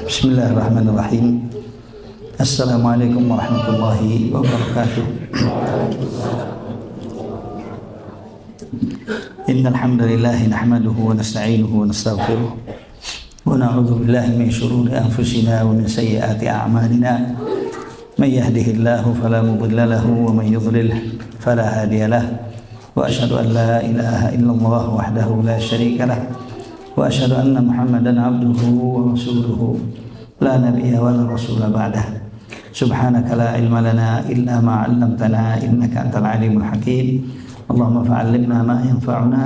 Bismillahirrahmanirrahim. Assalamualaikum warahmatullahi wabarakatuh. Innal hamdalillah nahmaduhu wa nasta'inuhu wa nastaghfiruh wa na'udzu billahi min shururi anfusina wa min sayyiati a'malina. Man yahdihillahu fala mudilla lahu wa man yudlil fala hadiya lahu. Wa asyhadu an la ilaha illallah wahdahu la syarika lahu. Wa asyhadu anna Muhammadan abduhu wa rasuluhu la nabiyya wa la rasula ba'dah. Subhanaka la ilma lana illa ma 'allamtana innaka antal alimul hakim. Allahumma fa'allimna ma yanfa'una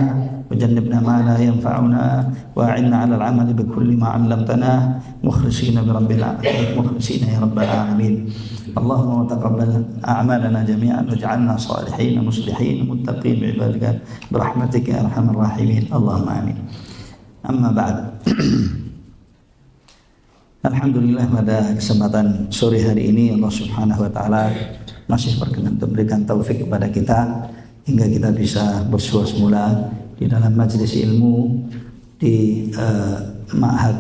wa jannibna ma la yanfa'una wa a'inna 'alal 'amali bi kulli ma 'allamtana mukhlishina bi rabbil alamin mukhlishina ya rabbal alamin. Allahumma taqabbal a'malana jami'an waj'alna salihin muslihin muttaqin bi ibadika bi rahmatika ya arhamar rahimin. Allahumma amin. Amma ba'd. Alhamdulillah, pada kesempatan sore hari ini Allah Subhanahu wa taala masih berkenan untuk memberikan taufik kepada kita hingga kita bisa bersua semula di dalam majelis ilmu di Ma'had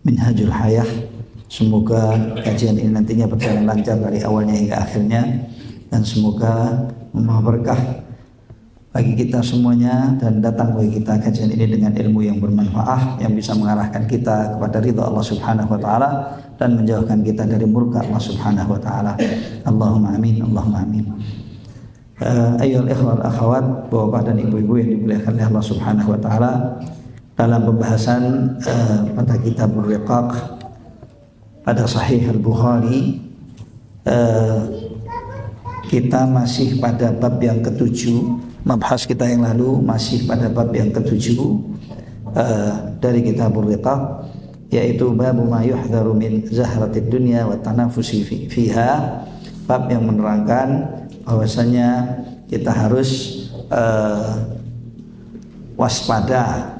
Minhajul Hayah. Semoga kajian ini nantinya berjalan lancar dari awalnya hingga akhirnya, dan semoga membawa berkah bagi kita semuanya dan datang bagi kita kajian ini dengan ilmu yang bermanfaat yang bisa mengarahkan kita kepada ridha Allah Subhanahu wa taala dan menjauhkan kita dari murka Allah Subhanahu wa taala. Allahumma amin, Allahumma amin. Ayyuhal ikhwal akhwat, bapak dan ibu-ibu yang dimuliakan oleh Allah Subhanahu wa taala, dalam pembahasan pada kitabur riqaq pada Sahih Al-Bukhari, kita masih pada bab yang ketujuh. Mabhas kita yang lalu masih pada bab yang ketujuh dari kitabur riqaq, yaitu bab ma yuhdharu min zahratid dunya wa tanafusi fiha. Bab yang menerangkan bahwasanya kita harus waspada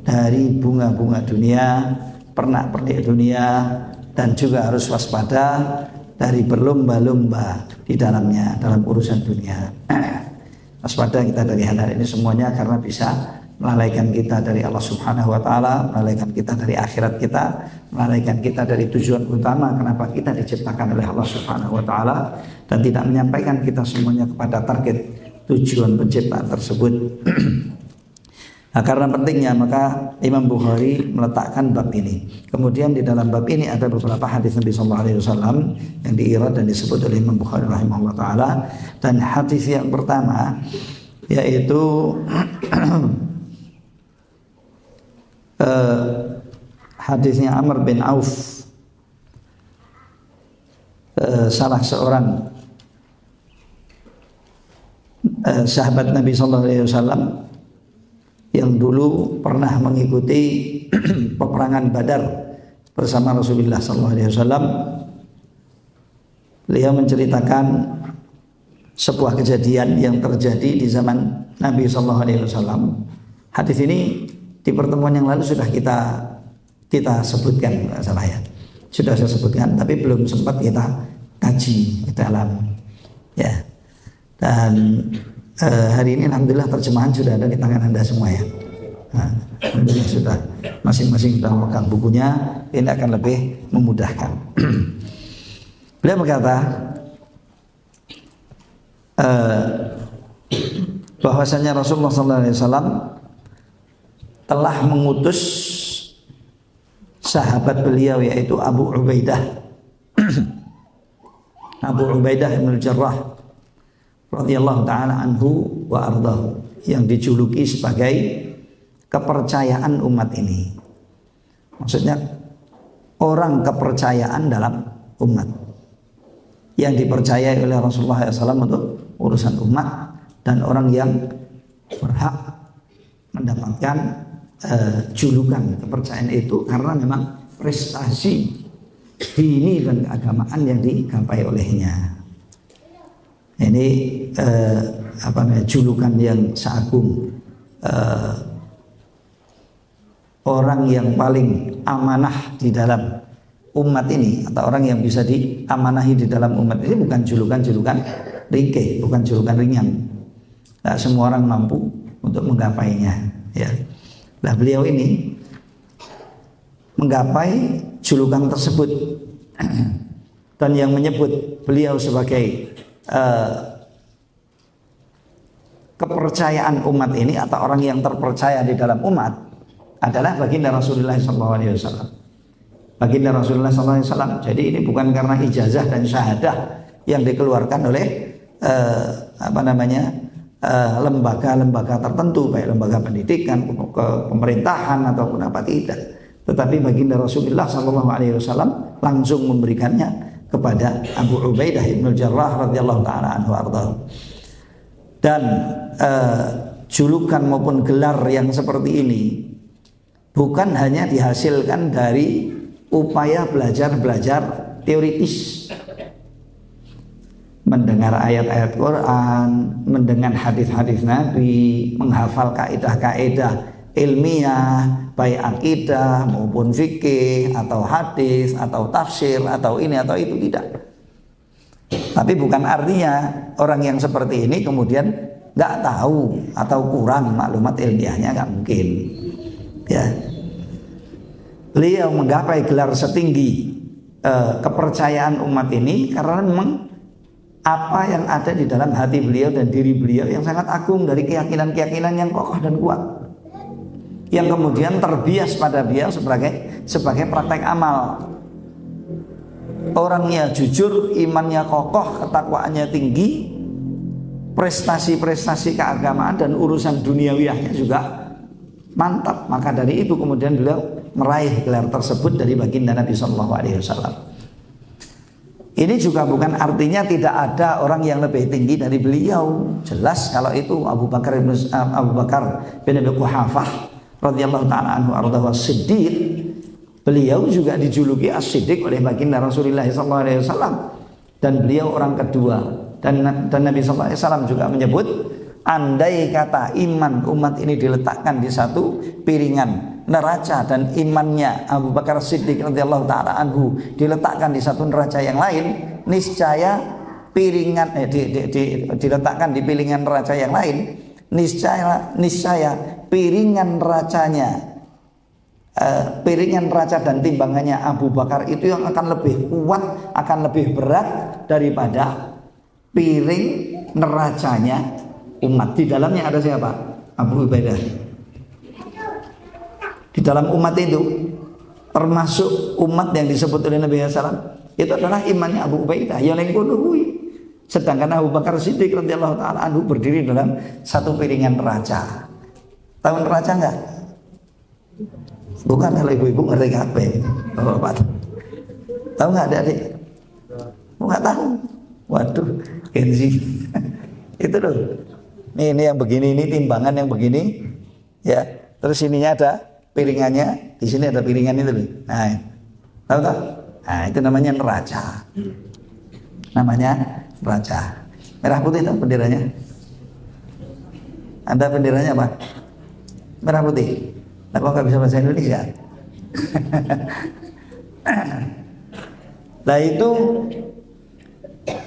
dari bunga-bunga dunia, pernak-pernik dunia, dan juga harus waspada dari berlomba-lomba di dalamnya dalam urusan dunia. Waspada kita dari hal-hal ini semuanya karena bisa melalaikan kita dari Allah Subhanahu wa taala, melalaikan kita dari akhirat kita, melalaikan kita dari tujuan utama kenapa kita diciptakan oleh Allah Subhanahu wa taala, dan tidak menyampaikan kita semuanya kepada target tujuan penciptaan tersebut. Nah, karena pentingnya maka Imam Bukhari meletakkan bab ini. Kemudian di dalam bab ini ada beberapa hadis Nabi sallallahu alaihi wasallam yang diirad dan disebut oleh Imam Bukhari rahimahullah taala. Dan hadis yang pertama yaitu hadisnya Amr bin Auf, salah seorang sahabat Nabi sallallahu alaihi wasallam yang dulu pernah mengikuti peperangan Badar bersama Rasulullah SAW. Beliau menceritakan sebuah kejadian yang terjadi di zaman Nabi SAW. Hadis ini di pertemuan yang lalu sudah kita sebutkan, nggak salah ya. Sudah saya sebutkan, tapi belum sempat kita kaji ke dalam ya. Dan hari ini alhamdulillah terjemahan sudah ada di tangan Anda semua ya. Nah, alhamdulillah sudah masing-masing sudah memegang bukunya, ini akan lebih memudahkan. Beliau berkata bahwasanya Rasulullah SAW telah mengutus sahabat beliau yaitu Abu Ubaidah Abu Ubaidah bin Jarrah radhiyallahu ta'ala anhu wa ardahu, yang dijuluki sebagai kepercayaan umat ini. Maksudnya orang kepercayaan dalam umat yang dipercayai oleh Rasulullah SAW untuk urusan umat, dan orang yang berhak mendapatkan julukan kepercayaan itu karena memang prestasi dini dan keagamaan yang digapai olehnya. Ini julukan yang seagung, orang yang paling amanah di dalam umat ini, atau orang yang bisa diamanahi di dalam umat ini, bukan julukan ringkih, bukan julukan ringan. Nah, semua orang mampu untuk menggapainya ya. Nah, beliau ini menggapai julukan tersebut. Dan yang menyebut beliau sebagai kepercayaan umat ini atau orang yang terpercaya di dalam umat adalah baginda Rasulullah SAW. Baginda Rasulullah SAW. Jadi ini bukan karena ijazah dan syahadah yang dikeluarkan oleh lembaga-lembaga tertentu, baik lembaga pendidikan, pemerintahan ataupun apa tidak. Tetapi baginda Rasulullah SAW langsung memberikannya kepada Abu Ubaidah ibn Jarrah radhiyallahu taala anhu ardhahu. Dan julukan maupun gelar yang seperti ini bukan hanya dihasilkan dari upaya belajar teoritis, mendengar ayat-ayat Quran, mendengar hadis-hadis Nabi, menghafal kaidah-kaidah ilmiah, baik akidah maupun fikih atau hadis atau tafsir atau ini atau itu, tidak. Tapi bukan artinya orang yang seperti ini kemudian nggak tahu atau kurang maklumat ilmiahnya, nggak mungkin. Ya, beliau menggapai gelar setinggi kepercayaan umat ini karena memang apa yang ada di dalam hati beliau dan diri beliau yang sangat agung dari keyakinan-keyakinan yang kokoh dan kuat, yang kemudian terbias pada beliau sebagai praktek amal. Orangnya jujur, imannya kokoh, ketakwaannya tinggi, prestasi-prestasi keagamaan dan urusan duniawiyahnya juga mantap. Maka dari itu kemudian beliau meraih gelar tersebut dari baginda Nabi SAW. Ini juga bukan artinya tidak ada orang yang lebih tinggi dari beliau. Jelas kalau itu Abu Bakar bin Abi Quhafah radhiyallahu taala anhu ardhahu as-Siddiq. Beliau juga dijuluki As-Siddiq oleh baginda Rasulullah SAW, dan beliau orang kedua. Dan Nabi SAW juga menyebut, andai kata iman umat ini diletakkan di satu piringan neraca dan imannya Abu Bakar Siddiq radhiyallahu taala anhu diletakkan di satu neraca yang lain, niscaya piringan diletakkan di piringan neraca yang lain, niscaya piringan neracanya, piringan neraca dan timbangannya Abu Bakar itu yang akan lebih kuat, akan lebih berat daripada piring neracanya umat. Di dalamnya ada siapa? Abu Ubaidah. Di dalam umat itu termasuk umat yang disebut oleh Nabi SAW itu adalah imannya Abu Ubaidah yang lengkunuhui. Sedangkan Abu Bakar Siddiq radhiyallahu taala anhu berdiri dalam satu piringan neraca. Tahu neraca enggak? Bukan, kalau ibu-ibu ngerti apa? Bapak tahu nggak adik-adik? Nggak tahu. Waduh, Kenzi. Itu loh. Ini yang begini, ini timbangan yang begini, ya. Terus ininya ada piringannya, di sini ada piringan itu loh. Nah, tahu tak? Nah, itu namanya neraca. Namanya neraca. Merah putih tak benderanya? Anda benderanya apa? Merah putih. Nah, kok nggak bisa bahasa Indonesia? Nah, itu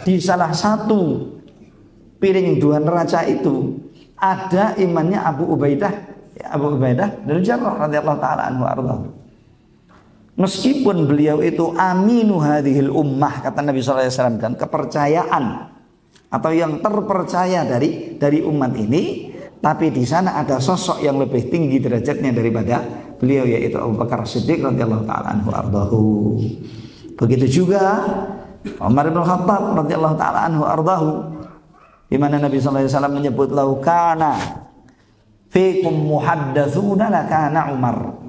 di salah satu piring dua neraca itu ada imannya Abu Ubaidah bin Jarrah radhiyallahu taala anhu ardhahu. Meskipun beliau itu aminu hadhil ummah, kata Nabi SAW, dan kepercayaan atau yang terpercaya dari umat ini, tapi di sana ada sosok yang lebih tinggi derajatnya daripada beliau, yaitu Abu Bakar Siddiq radhiyallahu taala anhu ardhahu. Begitu juga Umar bin Khattab radhiyallahu taala anhu ardhahu, di mana Nabi sallallahu alaihi wasallam menyebut laukana fikum muhaddatsuna lakana Umar.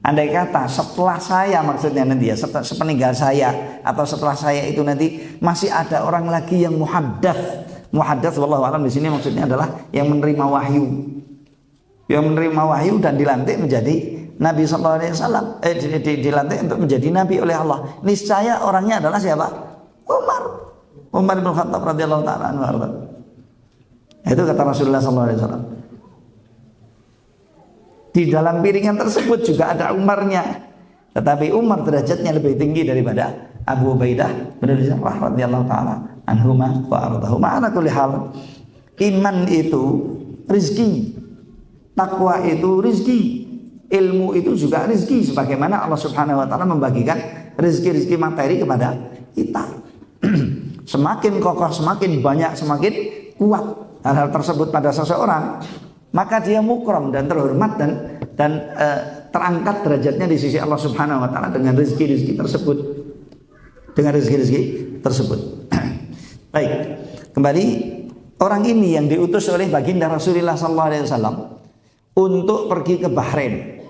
Andai kata setelah saya, maksudnya nanti ya, sepeninggal saya atau setelah saya itu nanti masih ada orang lagi yang muhaddats. Muhaddats wallahu alam di sini maksudnya adalah yang menerima wahyu. Yang menerima wahyu dan dilantik menjadi Nabi sallallahu alaihi wasallam, dilantik untuk menjadi nabi oleh Allah. Niscaya orangnya adalah siapa? Umar bin Khattab radhiyallahu taala anhu. Itu kata Rasulullah sallallahu alaihi wasallam. Di dalam piringan tersebut juga ada Umarnya, tetapi Umar derajatnya lebih tinggi daripada Abu Ubaidah bin Jarrah radhiyallahu taala anhuma wa ardahuma. Ala kulli hal, iman itu rizki, takwa itu rizki, ilmu itu juga rezeki, sebagaimana Allah Subhanahu wa taala membagikan rezeki-rezeki materi kepada kita. Semakin kokoh, semakin banyak, semakin kuat hal-hal tersebut pada seseorang, maka dia mukram dan terhormat dan terangkat derajatnya di sisi Allah Subhanahu wa taala dengan rezeki-rezeki tersebut. Dengan rezeki-rezeki tersebut. Baik, kembali orang ini yang diutus oleh baginda Rasulullah sallallahu alaihi wasallam untuk pergi ke Bahrain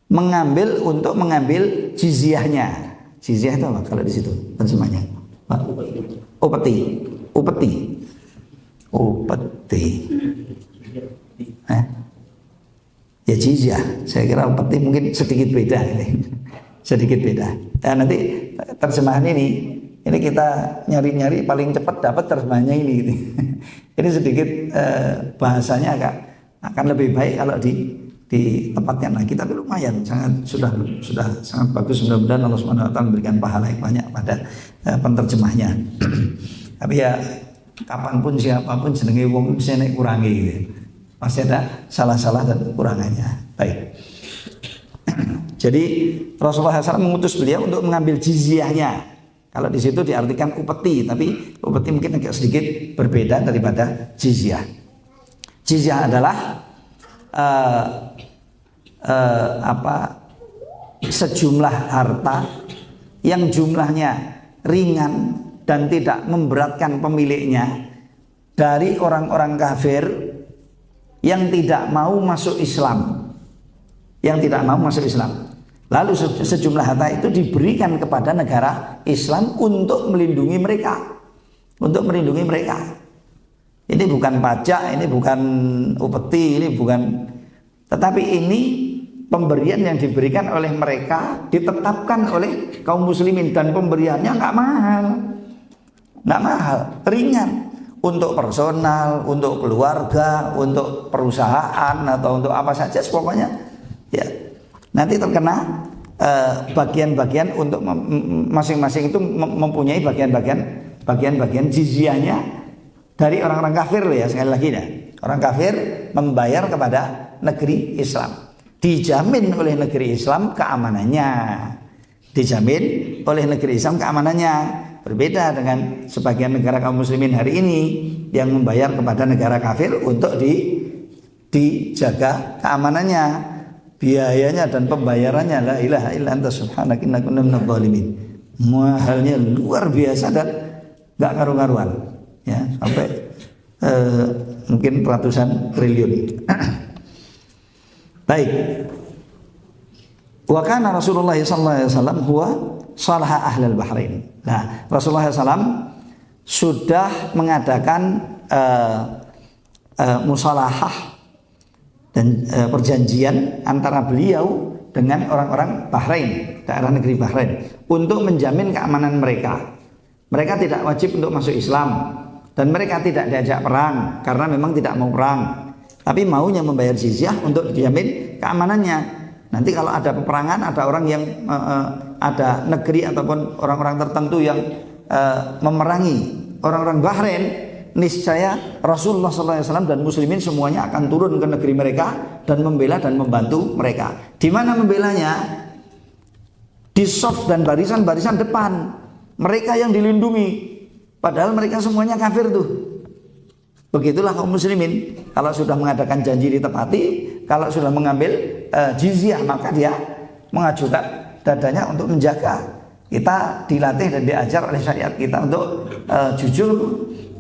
mengambil jizyahnya. Jizyah itu apa kalau di situ terjemahnya? Upeti. Ya jizyah. Saya kira upeti mungkin sedikit beda ini. Sedikit beda. Dan nanti terjemahan ini kita nyari-nyari paling cepat dapat terjemahannya ini. Ini sedikit bahasanya akan lebih baik kalau ditempatkan lagi, tapi lumayan sudah sangat bagus. Mudah-mudahan Allah Subhanahu wa taala memberikan pahala yang banyak pada penterjemahnya. Tapi ya kapanpun siapapun jenenge wong mesti nek kurangi gitu. Pasti ada salah-salah dan kekurangannya. Baik. Jadi Rasulullah SAW mengutus beliau untuk mengambil jizyahnya. Kalau di situ diartikan upeti, tapi upeti mungkin agak sedikit berbeda daripada jizyah. Jizyah adalah sejumlah harta yang jumlahnya ringan dan tidak memberatkan pemiliknya dari orang-orang kafir yang tidak mau masuk Islam, Lalu sejumlah harta itu diberikan kepada negara Islam untuk melindungi mereka. Ini bukan pajak, ini bukan upeti, ini bukan, tetapi ini pemberian yang diberikan oleh mereka, ditetapkan oleh kaum muslimin, dan pemberiannya nggak mahal, ringan, untuk personal, untuk keluarga, untuk perusahaan, atau untuk apa saja pokoknya. Ya, nanti terkena bagian-bagian untuk masing-masing itu mempunyai bagian-bagian jizyahnya dari orang-orang kafir loh ya, sekali lagi ya. Orang kafir membayar kepada negeri Islam, dijamin oleh negeri Islam keamanannya. Berbeda dengan sebagian negara kaum muslimin hari ini yang membayar kepada negara kafir untuk dijaga keamanannya, biayanya dan pembayarannya. La ilaha illa anta subhanaka inna kunna minadh dhalimin. Mahalnya luar biasa dan enggak karu-karuan. Ya, sampai mungkin ratusan triliun. Baik. Wa kana Rasulullah sallallahu alaihi wasallam huwa salaha ahlal Bahrain. Nah, Rasulullah SAW sudah mengadakan musalahah dan perjanjian antara beliau dengan orang-orang Bahrain, daerah negeri Bahrain, untuk menjamin keamanan mereka. Mereka tidak wajib untuk masuk Islam dan mereka tidak diajak perang karena memang tidak mau perang, tapi maunya membayar jizyah untuk dijamin keamanannya. Nanti kalau ada peperangan, ada orang yang ada negeri ataupun orang-orang tertentu yang memerangi orang-orang Bahrain, niscaya Rasulullah SAW dan muslimin semuanya akan turun ke negeri mereka dan membela dan membantu mereka. Di mana membelanya? Di soft dan barisan-barisan depan. Mereka yang dilindungi. Padahal mereka semuanya kafir tuh. Begitulah kaum muslimin. Kalau sudah mengadakan janji ditepati, kalau sudah mengambil jizyah, maka dia mengajukan dadanya untuk menjaga. Kita dilatih dan diajar oleh syariat kita untuk jujur,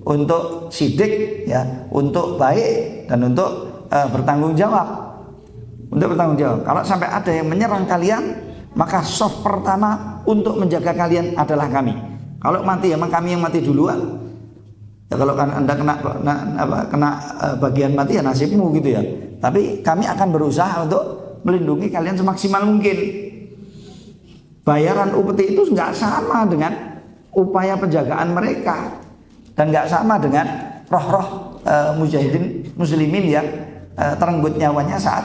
untuk sidik, ya, untuk baik dan untuk bertanggung jawab. Kalau sampai ada yang menyerang kalian, maka soft pertama untuk menjaga kalian adalah kami. Kalau mati ya kami yang mati duluan. Ya, kalau kan Anda kena bagian mati ya nasibmu gitu ya. Tapi kami akan berusaha untuk melindungi kalian semaksimal mungkin. Bayaran upeti itu nggak sama dengan upaya penjagaan mereka, dan nggak sama dengan roh-roh mujahidin muslimin yang terenggut nyawanya saat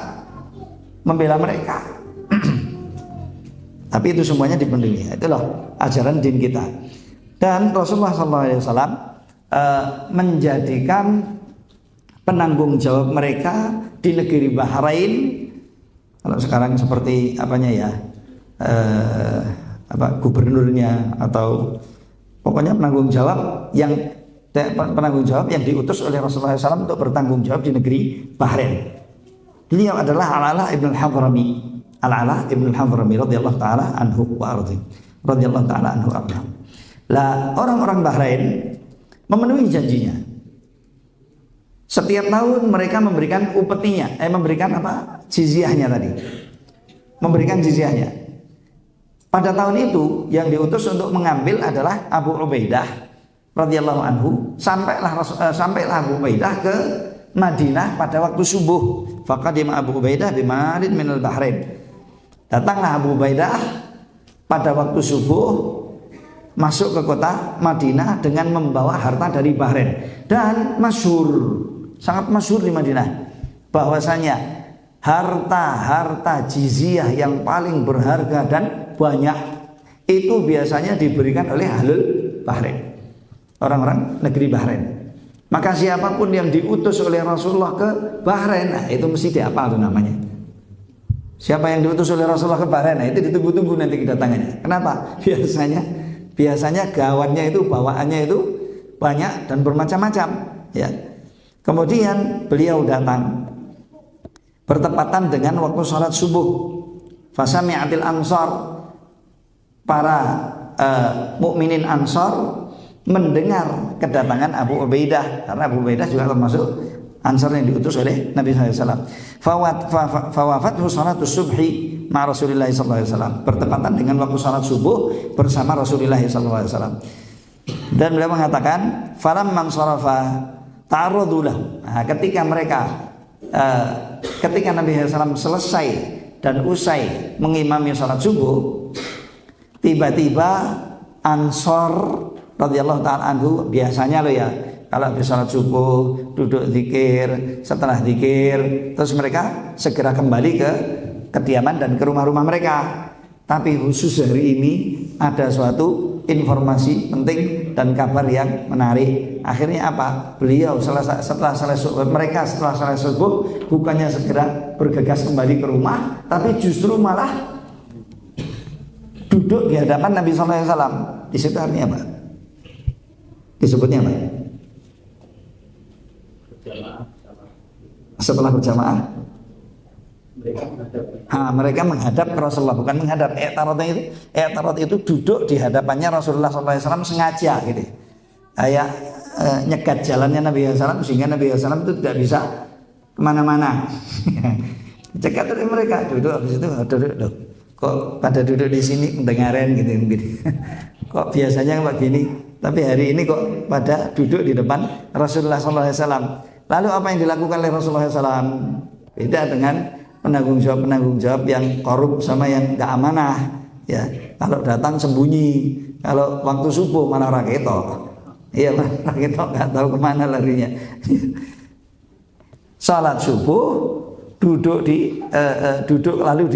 membela mereka. Tapi itu semuanya dipenuhi. Itulah ajaran din kita. Dan Rasulullah SAW menjadikan penanggung jawab mereka di negeri Bahrain Kalau sekarang seperti apanya ya, gubernurnya atau pokoknya penanggung jawab yang diutus oleh Rasulullah SAW untuk bertanggung jawab di negeri Bahrain. Beliau adalah Al-Ala ibn al-Hadrami. Al-Ala ibn al-Hadrami radhiyallahu taala anhu wa ardi. Radhiyallahu taala anhu arda. Lah orang-orang Bahrain memenuhi janjinya. Setiap tahun mereka memberikan upetinya, memberikan jizyahnya tadi. Memberikan jizyahnya. Pada tahun itu yang diutus untuk mengambil adalah Abu Ubaidah radhiyallahu anhu. Sampailah Abu Ubaidah ke Madinah pada waktu subuh. Faqadima Abu Ubaidah bimalin minal Bahrain. Datanglah Abu Ubaidah pada waktu subuh masuk ke kota Madinah dengan membawa harta dari Bahrain. Dan sangat masyhur di Madinah bahwasanya harta jizyah yang paling berharga dan banyak itu biasanya diberikan oleh ahlul Bahrain, orang-orang negeri Bahrain. Maka siapapun yang diutus oleh Rasulullah ke Bahrain, nah itu mesti dihafal tuh namanya. Siapa yang diutus oleh Rasulullah ke Bahrain, nah itu ditunggu-tunggu nanti kedatangannya. Kenapa? Biasanya gawatnya itu, bawaannya itu banyak dan bermacam-macam, ya. Kemudian beliau datang bertepatan dengan waktu salat subuh. Fasami'atil ansar, para mukminin Ansar mendengar kedatangan Abu Ubaidah, karena Abu Ubaidah juga termasuk Ansar yang diutus oleh Nabi SAW. Fawafathu salatus subhi ma Rasulillah SAW, bertepatan dengan waktu salat subuh bersama Rasulullah SAW. Dan beliau mengatakan, falamman sarafa ta'arradu lahu. Nah, ketika Nabi SAW selesai dan usai mengimami salat subuh, tiba-tiba Ansor radhiyallahu ta'ala anhu, biasanya ya kalau habis salat subuh duduk zikir, setelah zikir terus mereka segera kembali ke kediaman dan ke rumah-rumah mereka. Tapi khusus hari ini ada suatu informasi penting dan kabar yang menarik. Akhirnya apa? Beliau setelah selesai subuh bukannya segera bergegas kembali ke rumah, tapi justru malah duduk di hadapan Nabi SAW. Di situ artinya apa? Disebutnya apa? Setelah berjamaah, mereka menghadap ke Rasulullah, bukan menghadap. I'tarad itu duduk di hadapannya Rasulullah SAW sengaja gitu. Nyegat jalannya Nabi SAW sehingga Nabi SAW itu tidak bisa kemana-mana. Cekat dari mereka duduk, habis itu duduk loh. Kok pada duduk di sini mendengarin gitu mungkin. Kok biasanya begini, tapi hari ini kok pada duduk di depan Rasulullah SAW. Lalu apa yang dilakukan oleh Rasulullah SAW? Beda dengan penanggung jawab yang korup sama yang gak amanah. Ya, kalau datang sembunyi, kalau waktu subuh malah raketok. Iya, raketok gak tahu kemana larinya. Salat subuh duduk lalu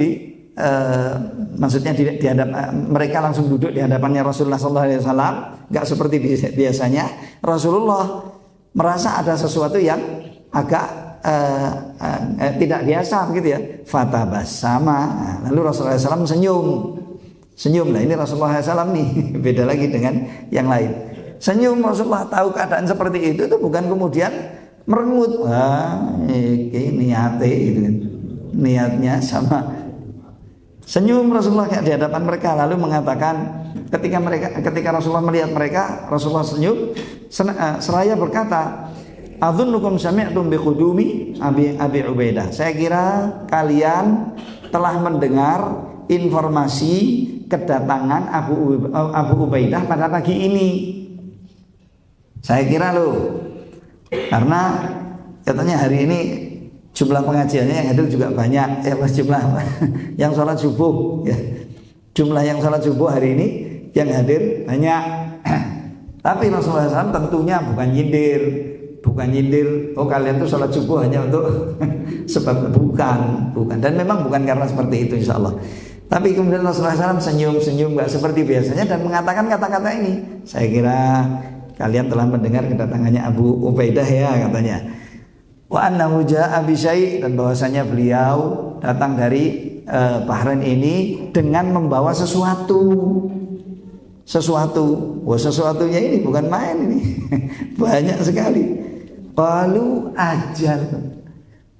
maksudnya di hadapan mereka, langsung duduk di hadapannya Rasulullah SAW. Nggak seperti biasanya. Rasulullah merasa ada sesuatu yang agak tidak biasa begitu ya. Fatabassama. Lalu Rasulullah SAW senyum. Nah ini Rasulullah SAW nih beda lagi dengan yang lain. Senyum. Rasulullah tahu keadaan seperti itu bukan kemudian merengut. Ini niatnya sama. Senyum Rasulullah di hadapan mereka, lalu mengatakan ketika Rasulullah melihat mereka, Rasulullah senyum seraya berkata, "Adzunnukum sami'tum biqudumi Abi Ubaidah." Saya kira kalian telah mendengar informasi kedatangan Abu Ubaidah pada pagi ini. Saya kira loh, karena katanya hari ini jumlah pengajiannya yang hadir juga banyak, jumlah yang sholat subuh, ya. Jumlah yang sholat subuh hari ini yang hadir banyak. Tapi Rasulullah SAW tentunya bukan nyindir. Oh kalian tuh sholat subuh hanya untuk sebab bukan. Dan memang bukan karena seperti itu insya Allah. Tapi kemudian Rasulullah SAW senyum nggak seperti biasanya dan mengatakan kata-kata ini. Saya kira kalian telah mendengar kedatangannya Abu Ubaidah ya katanya. Wa annahu jaa'a bi syai', dan bahwasanya beliau datang dari Bahrain ini dengan membawa sesuatu. Wah, sesuatunya ini bukan main ini. Banyak sekali. Qalu ajal.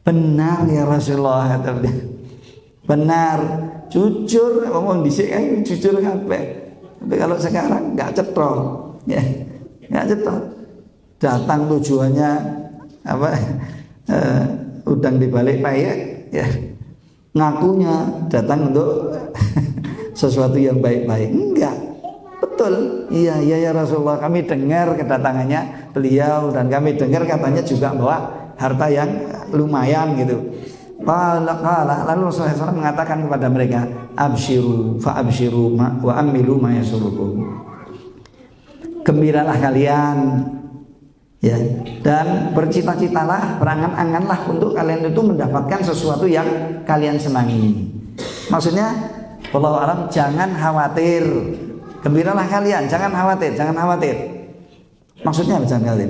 Benar ya Rasulullah, kata beliau. Benar, jujur, ngomong dhisik kan jujur kabeh. Tapi kalau sekarang enggak cetha, ya. Enggak cetha. Datang tujuannya apa? Udang dibalik payek, ya. Ngakunya datang untuk sesuatu yang baik-baik. Enggak. Betul. Iya ya Rasulullah, kami dengar kedatangannya beliau dan kami dengar katanya juga bahwa harta yang lumayan gitu. Lalu Rasulullah SAW mengatakan kepada mereka, abshiru fa abshiru wa amilu ma yasurukum. Gembiralah kalian, ya, dan bercita-citalah, berangan-anganlah untuk kalian itu mendapatkan sesuatu yang kalian senangi. Maksudnya, wallahu a'lam, jangan khawatir. Gembiralah kalian, jangan khawatir. Maksudnya jangan khawatir.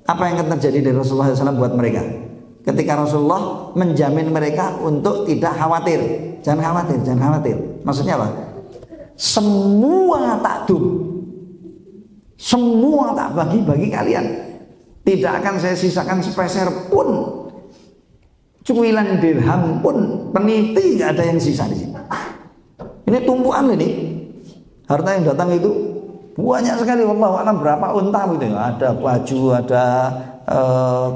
Apa yang akan terjadi dari Rasulullah SAW buat mereka? Ketika Rasulullah menjamin mereka untuk tidak khawatir. Jangan khawatir. Maksudnya apa? Semua tak bagi kalian. Tidak akan saya sisakan sepeser pun, cuilan dirham pun, peniti nggak ada yang sisa di sini. Ini tumpuan ini. Harta yang datang itu banyak sekali. Wallahu a'lam berapa unta gitu. Ada baju, ada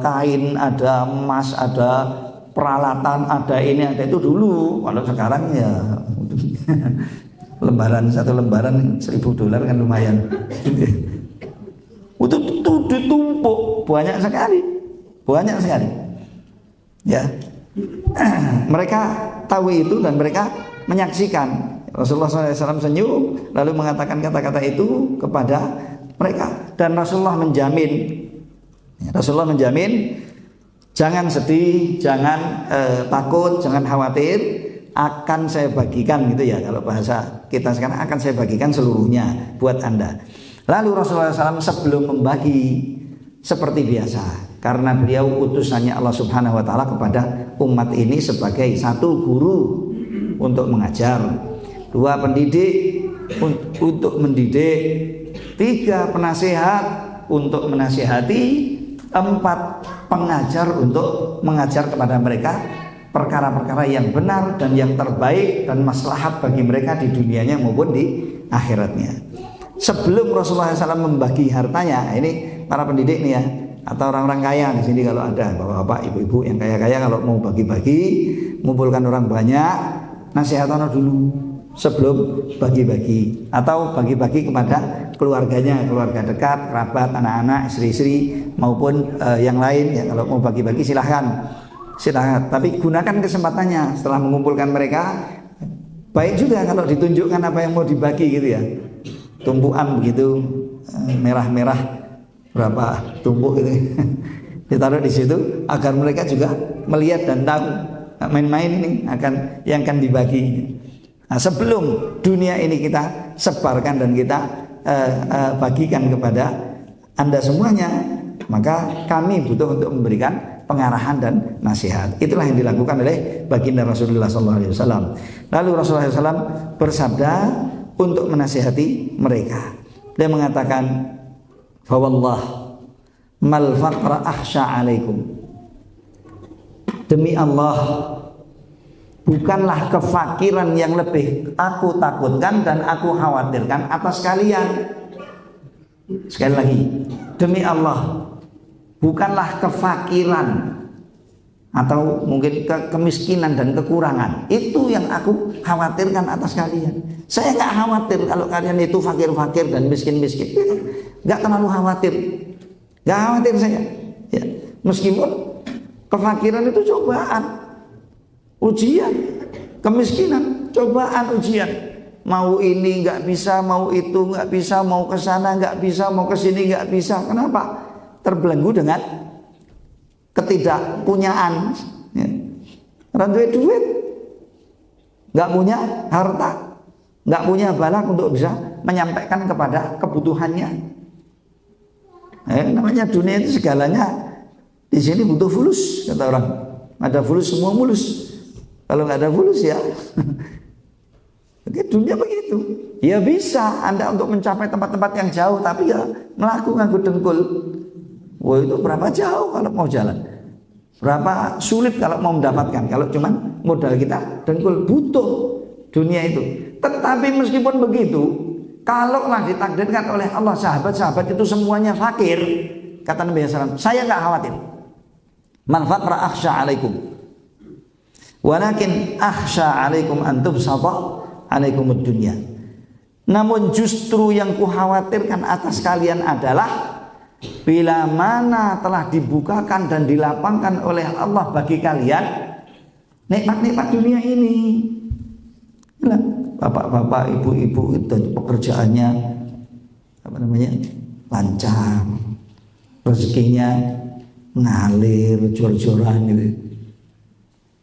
kain, ada emas, ada peralatan, ada ini, ada itu dulu. Kalau sekarang ya satu lembaran $1.000 kan lumayan. Itu ditumpuk banyak sekali. Ya, mereka tahu itu dan mereka menyaksikan. Rasulullah SAW senyum lalu mengatakan kata-kata itu kepada mereka, dan Rasulullah menjamin jangan sedih, jangan takut, jangan khawatir, akan saya bagikan gitu ya, kalau bahasa kita sekarang akan saya bagikan seluruhnya buat Anda. Lalu Rasulullah SAW sebelum membagi seperti biasa, karena beliau utusannya Allah Subhanahu wa Ta'ala kepada umat ini sebagai satu guru untuk mengajar, 2 pendidik untuk mendidik, 3 penasehat untuk menasihati, 4 pengajar untuk mengajar kepada mereka perkara-perkara yang benar dan yang terbaik dan maslahat bagi mereka di dunianya maupun di akhiratnya. Sebelum Rasulullah SAW membagi hartanya, ini para pendidik nih ya, atau orang-orang kaya di sini kalau ada bapak-bapak, ibu-ibu yang kaya-kaya, kalau mau bagi-bagi, mengumpulkan orang banyak, nasihatnya dulu sebelum bagi-bagi, atau bagi-bagi kepada keluarganya, keluarga dekat, kerabat, anak-anak, istri-istri maupun yang lain ya. Kalau mau bagi-bagi silahkan, tapi gunakan kesempatannya setelah mengumpulkan mereka. Baik juga kalau ditunjukkan apa yang mau dibagi gitu ya, tumpuan begitu merah-merah berapa tumpuk gitu ditaruh di situ agar mereka juga melihat dan tahu main-main ini yang akan dibagi. Nah, sebelum dunia ini kita sebarkan dan kita bagikan kepada Anda semuanya, maka kami butuh untuk memberikan pengarahan dan nasihat. Itulah yang dilakukan oleh baginda Rasulullah SAW. Lalu Rasulullah SAW bersabda untuk menasihati mereka. Dia mengatakan, "Fawallah mal faqra akhsha alaikum." Demi Allah, bukanlah kefakiran yang lebih aku takutkan dan aku khawatirkan atas kalian. Sekali lagi, demi Allah, bukanlah kefakiran atau mungkin kemiskinan dan kekurangan itu yang aku khawatirkan atas kalian. Saya nggak khawatir kalau kalian itu fakir-fakir dan miskin-miskin, nggak terlalu khawatir, nggak khawatir saya. Ya, meskipun kefakiran itu cobaan, ujian, kemiskinan cobaan, ujian. Mau ini nggak bisa, mau itu nggak bisa, mau ke sana nggak bisa, mau ke sini nggak bisa. Kenapa? Terbelenggu dengan ketidakpunyaan, ya. Orang duit, nggak punya harta, nggak punya balak untuk bisa menyampaikan kepada kebutuhannya. Namanya dunia itu segalanya. Di sini butuh fulus, kata orang. Ada fulus semua mulus. Kalau nggak ada fulus ya dunia begitu. Ya bisa Anda untuk mencapai tempat-tempat yang jauh, tapi ya melakukan dengkul. Wah, itu berapa jauh kalau mau jalan, berapa sulit kalau mau mendapatkan. Kalau cuman modal kita dengkul, butuh dunia itu. Tetapi meskipun begitu, kalaulah ditakdirkan oleh Allah sahabat-sahabat itu semuanya fakir, kata Nabi SAW, saya nggak khawatir. Man faqra akhsha alaikum, walakin akhsha alaikum an tubsata alaikumud dunya. Namun justru yang kukhawatirkan atas kalian adalah bila mana telah dibukakan dan dilapangkan oleh Allah bagi kalian nikmat-nikmat dunia ini. Nah, bapak-bapak, ibu-ibu itu pekerjaannya lancar, rezekinya ngalir, jor-joran gitu.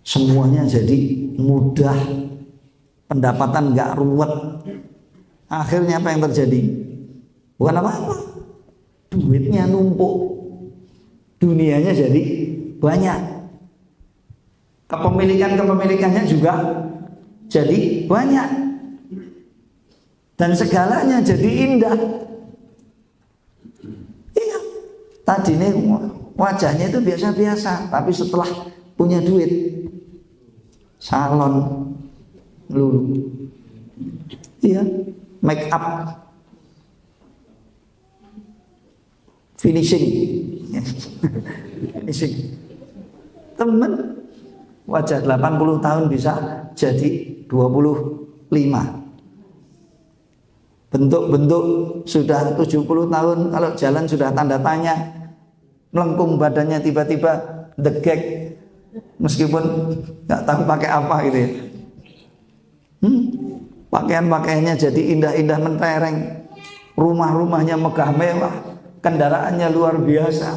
Semuanya jadi mudah, pendapatan nggak ruwet. Akhirnya apa yang terjadi? Bukan apa-apa, duitnya numpuk, dunianya jadi banyak, kepemilikannya juga jadi banyak, dan segalanya jadi indah. Iya, tadi nih wajahnya itu biasa-biasa, tapi setelah punya duit, salon lulu, iya, make up, finishing. Temen wajah 80 tahun bisa jadi 25. Bentuk-bentuk sudah 70 tahun, kalau jalan sudah tanda tanya, melengkung badannya tiba-tiba degek, meskipun nggak tahu pakai apa gitu ya. Pakaian-pakaiannya jadi indah-indah mentereng, rumah-rumahnya megah mewah, kendaraannya luar biasa,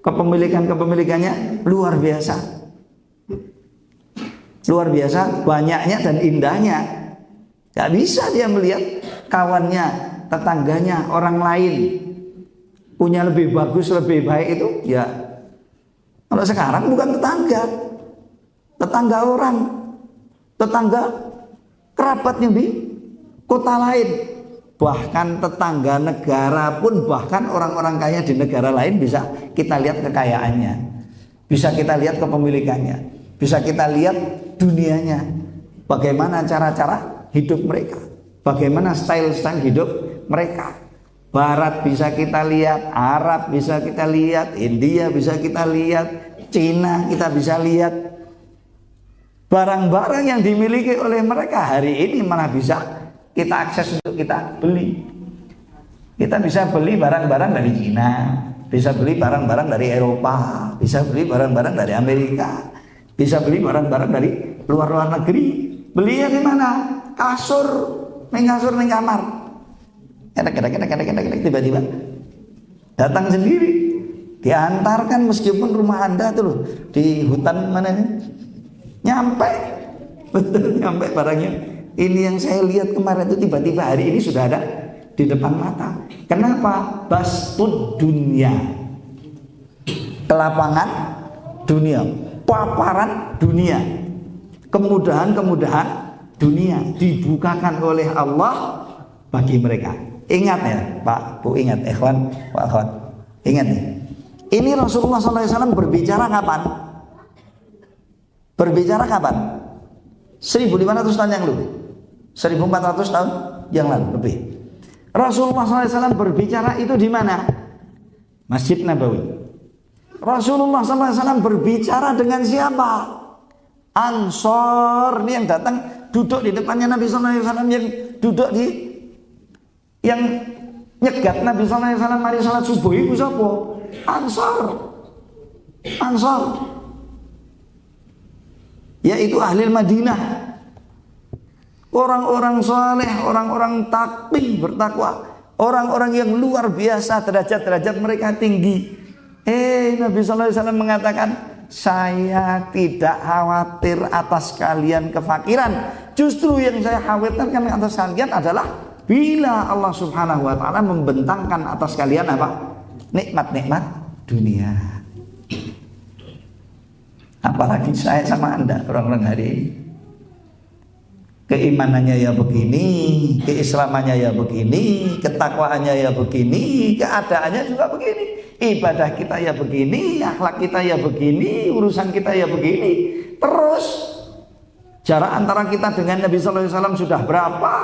kepemilikannya luar biasa, banyaknya dan indahnya. Gak bisa dia melihat kawannya, tetangganya, orang lain punya lebih bagus, lebih baik itu ya. Kalau sekarang bukan tetangga orang, tetangga kerabatnya di kota lain, bahkan tetangga negara pun, bahkan orang-orang kaya di negara lain bisa kita lihat kekayaannya, bisa kita lihat kepemilikannya, bisa kita lihat dunianya, bagaimana cara-cara hidup mereka, bagaimana style-style hidup mereka. Barat bisa kita lihat, Arab bisa kita lihat, India bisa kita lihat, Cina kita bisa lihat. Barang-barang yang dimiliki oleh mereka hari ini malah bisa kita akses untuk kita beli. Kita bisa beli barang-barang dari Cina, bisa beli barang-barang dari Eropa, bisa beli barang-barang dari Amerika, bisa beli barang-barang dari luar negeri. Belinya di mana? Kasur neng kamar. Enak, tiba-tiba datang sendiri, diantarkan, meskipun rumah Anda tuh loh di hutan mana ini, nyampe, betul nyampe barangnya. Ini yang saya lihat kemarin itu tiba-tiba hari ini sudah ada di depan mata. Kenapa? Bastud dunia, kelapangan dunia, paparan dunia, kemudahan dunia dibukakan oleh Allah bagi mereka. Ingat ya Pak, Bu, ingat ikhwan, Pak akhwat, ingat nih. Ini Rasulullah SAW berbicara kapan? 1500 tahun yang lalu, 1400 tahun yang lalu lebih. Rasulullah SAW berbicara itu di mana? Masjid Nabawi. Rasulullah SAW berbicara dengan siapa? Ansor, ini yang datang duduk di depannya Nabi SAW, yang duduk yang nyegat Nabi SAW mari salat subuh itu siapa? Ansor, yaitu ahli Madinah, orang-orang saleh, orang-orang taqi, bertakwa, orang-orang yang luar biasa, derajat mereka tinggi. Nabi SAW mengatakan, saya tidak khawatir atas kalian kefakiran. Justru yang saya khawatirkan atas kalian adalah bila Allah Subhanahu wa ta'ala membentangkan atas kalian apa? Nikmat-nikmat dunia. Apalagi saya sama Anda, orang-orang hari ini. Keimanannya ya begini, keislamannya ya begini, ketakwaannya ya begini, keadaannya juga begini, ibadah kita ya begini, akhlak kita ya begini, urusan kita ya begini. Terus jarak antara kita dengan Nabi Sallallahu Alaihi Wasallam sudah berapa,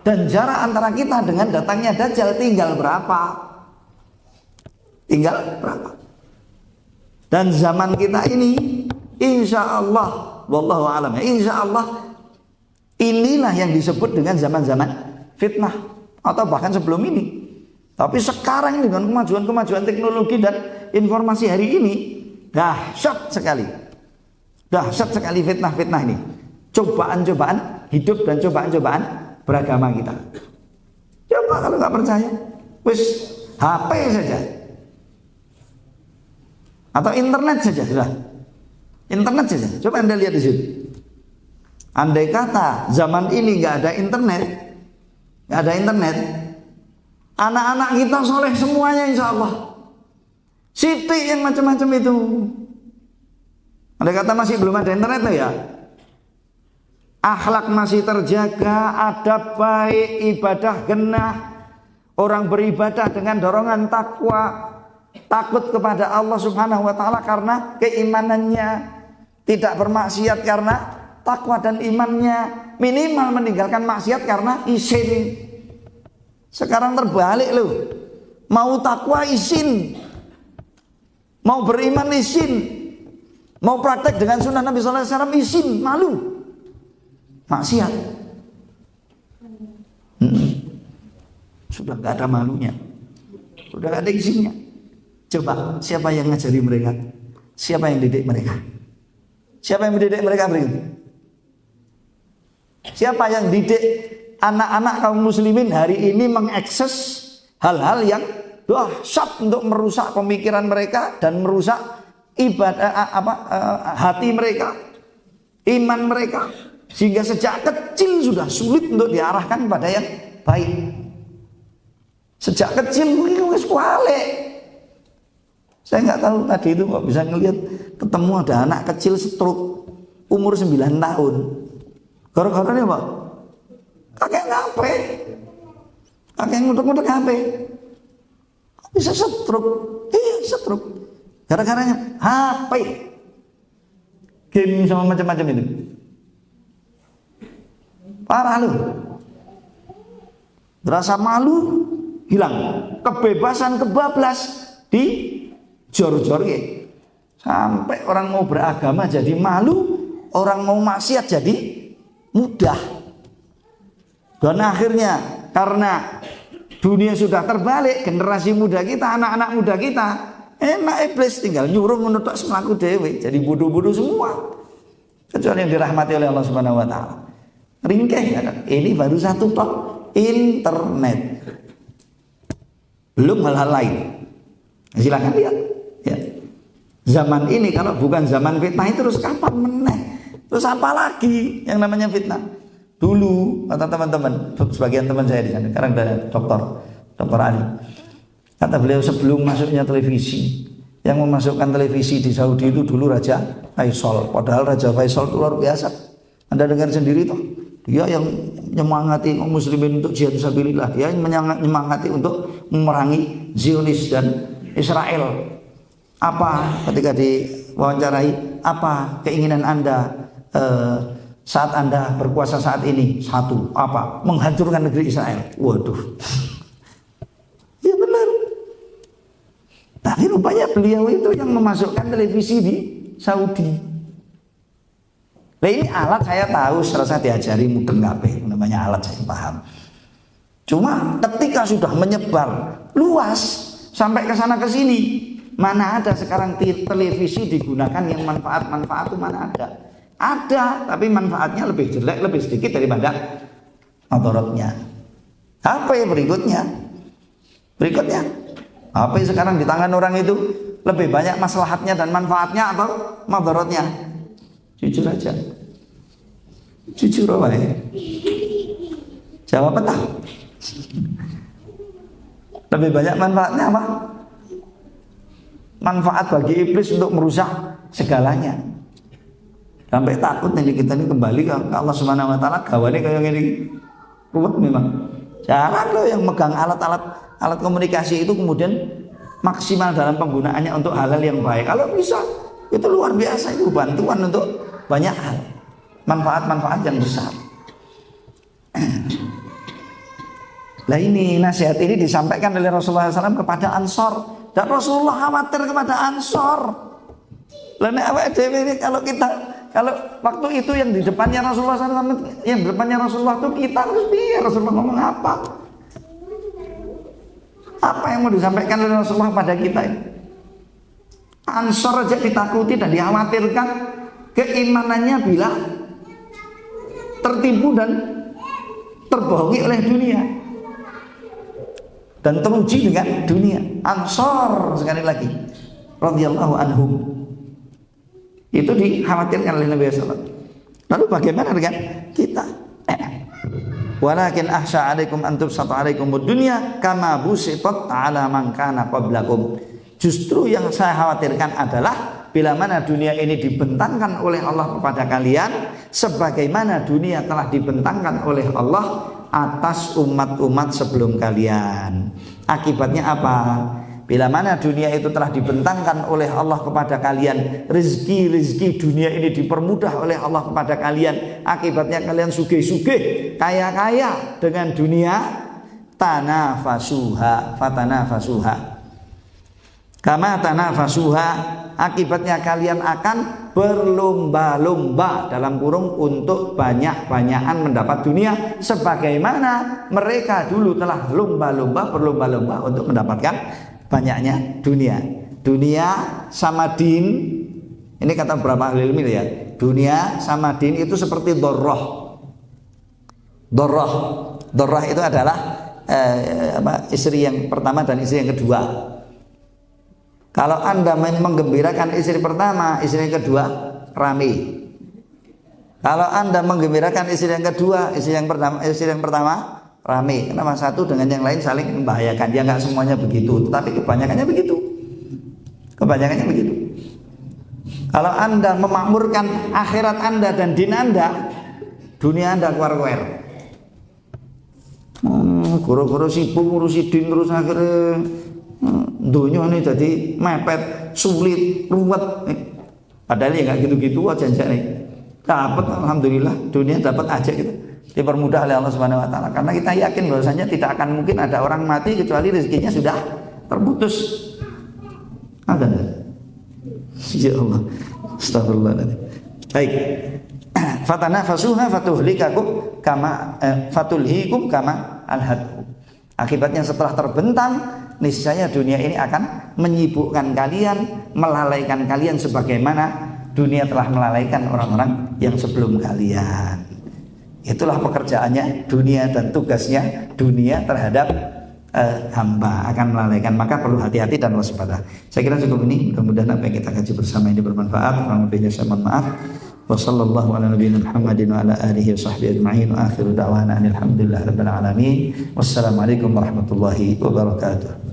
dan jarak antara kita dengan datangnya Dajjal tinggal berapa? Tinggal berapa? Dan zaman kita ini, insya Allah, wallahu a'lam, insya Allah inilah yang disebut dengan zaman-zaman fitnah, atau bahkan sebelum ini. Tapi sekarang dengan kemajuan teknologi dan informasi hari ini, dahsyat sekali fitnah-fitnah ini, cobaan-cobaan hidup dan cobaan-cobaan beragama kita. Coba kalau nggak percaya, wis HP saja atau internet saja sudah, internet saja. Coba Anda lihat di situ. Andai kata zaman ini nggak ada internet, anak-anak kita soleh semuanya insya Allah. Siti yang macam-macam itu. Andai kata masih belum ada internet tuh ya, akhlak masih terjaga, adab baik, ibadah genah, orang beribadah dengan dorongan takwa, takut kepada Allah Subhanahu wa taala karena keimanannya, tidak bermaksiat karena takwa dan imannya, minimal meninggalkan maksiat karena izin. Sekarang terbalik loh, mau takwa izin, mau beriman izin, mau praktek dengan sunnah Nabi Sallallahu Alaihi Wasallam izin, malu, maksiat. Sudah nggak ada malunya, sudah nggak ada izinnya. Coba siapa yang ngajari mereka? Siapa yang didik mereka? Siapa yang mendidik mereka berikut? Siapa yang didik anak-anak kaum muslimin hari ini mengakses hal-hal yang dahsyat untuk merusak pemikiran mereka dan merusak hati mereka, iman mereka, sehingga sejak kecil sudah sulit untuk diarahkan kepada yang baik. Sejak kecil wis kualik. Saya nggak tahu tadi itu kok bisa ngelihat ketemu ada anak kecil stroke umur 9 tahun. Gara-gara ini Pak, kakek ngapain? Kakek ngutek-ngutek HP. Kok bisa stroke? Iya stroke. Gara-garanya HP, game sama macam-macam itu. Parah lu. Rasa malu hilang, kebebasan kebablas di jor-jor ya. Sampai orang mau beragama jadi malu, orang mau maksiat jadi mudah. Dan akhirnya karena dunia sudah terbalik, generasi muda kita, anak-anak muda kita enak iblis tinggal nyuruh menutup selaku dewe, jadi bodoh-bodoh semua. Kecuali yang dirahmati oleh Allah Subhanahu wa taala. Ringkeh ya kan? Ini baru satu tok, internet. Belum hal-hal lain. Silakan lihat ya. Zaman ini kalau bukan zaman fitnah itu terus kapan meneh? Terus apa lagi yang namanya fitnah? Dulu kata teman-teman, sebagian teman saya di sana, sekarang ada Dr. Ali. Kata beliau sebelum masuknya televisi, yang memasukkan televisi di Saudi itu dulu Raja Faisal. Padahal Raja Faisal itu luar biasa. Anda dengar sendiri toh, dia yang menyemangati kaum muslimin untuk jihad fisabilillah, dia yang menyemangati untuk memerangi Zionis dan Israel. Apa ketika diwawancarai, apa keinginan Anda saat Anda berkuasa saat ini? Satu, apa? Menghancurkan negeri Israel. Waduh. Ya benar. Tapi rupanya beliau itu yang memasukkan televisi di Saudi. Nah ini alat saya tahu, serasa diajari mudeng kabeh, namanya alat saya paham. Cuma ketika sudah menyebar luas sampai ke sana ke sini, mana ada sekarang televisi digunakan yang manfaat itu mana ada? Ada, tapi manfaatnya lebih jelek, lebih sedikit daripada mudaratnya. HP berikutnya, HP sekarang di tangan orang itu lebih banyak maslahatnya dan manfaatnya atau mudaratnya? Jujur aja, jujur apa ya? Jawab apa? Lebih banyak manfaatnya apa? Manfaat bagi iblis untuk merusak segalanya. Sampai takut nih kita ini kembali ke Allah Subhanahu wa taala gawane kayak gini. Kuat memang. Jarang loh yang megang alat komunikasi itu kemudian maksimal dalam penggunaannya untuk hal-hal yang baik. Kalau bisa itu luar biasa, itu bantuan untuk banyak hal. Manfaat-manfaat yang besar. Nah ini nasihat ini disampaikan oleh Rasulullah SAW kepada Ansor, dan Rasulullah khawatir kepada Ansor. Lalu kalau waktu itu yang di depannya Rasulullah SAW, yang di depannya Rasulullah itu kita harus biar Rasulullah ngomong apa? Apa yang mau disampaikan oleh Rasulullah pada kita ini? Ansor aja ditakuti dan dikhawatirkan keimanannya bila tertipu dan terbohongi oleh dunia dan teruji dengan dunia. Ansor sekali lagi radhiyallahu anhum itu dikhawatirkan oleh Nabi SAW. Lalu bagaimana dengan kita? Walakin akhsha alaikum an tubsata alaikumud dunya kama busitat ala man kana qablakum. Justru yang saya khawatirkan adalah bila mana dunia ini dibentangkan oleh Allah kepada kalian sebagaimana dunia telah dibentangkan oleh Allah atas umat-umat sebelum kalian. Akibatnya apa? Bila mana dunia itu telah dibentangkan oleh Allah kepada kalian, rezeki dunia ini dipermudah oleh Allah kepada kalian, akibatnya kalian sugih-sugih, kaya-kaya dengan dunia, fatanafasuha kama tanafasuha, akibatnya kalian akan berlomba-lomba dalam kurung untuk banyak-banyakan mendapat dunia sebagaimana mereka dulu telah berlomba-lomba untuk mendapatkan banyaknya dunia. Dunia sama din, ini kata beberapa ahli ilmu ya, dunia sama din itu seperti dorroh itu adalah istri yang pertama dan istri yang kedua. Kalau Anda menggembirakan istri pertama, istri yang kedua rame. Kalau Anda menggembirakan istri yang kedua, istri yang pertama rame. Kenapa? Satu dengan yang lain saling membahayakan. Ya nggak semuanya begitu, tetapi kebanyakannya begitu. Kalau Anda memakmurkan akhirat Anda dan din Anda, dunia Anda kuar-kuar. Guru-guru sibuk ngurusi din terus akhirnya dunia ini jadi mepet, sulit, ruwet. Padahal ya nggak gitu-gitu aja nih. Dapat, alhamdulillah, dunia dapat aja gitu. Dipermudah oleh Allah Subhanahu Wa Taala. Karena kita yakin bahwasanya tidak akan mungkin ada orang mati kecuali rezekinya sudah terputus. Ada nggak? Ya Allah, astagfirullahaladzim. Baik. Fatanafasuha fatulhikum kama alhad. Akibatnya setelah terbentang, niscaya dunia ini akan menyibukkan kalian, melalaikan kalian sebagaimana dunia telah melalaikan orang-orang yang sebelum kalian. Itulah pekerjaannya dunia dan tugasnya dunia terhadap hamba, akan melalaikan. Maka perlu hati-hati dan waspada. Saya kira cukup ini. Mudah-mudahan apa yang kita kaji bersama ini bermanfaat. Kurang lebihnya saya mohon maaf. Wassallallahu ala nabiyina Muhammadin wa ala alihi wa sahbihi ajma'in wa akhiru da'wana alhamdulillah rabbil alamin. Wassalamualaikum warahmatullahi wabarakatuh.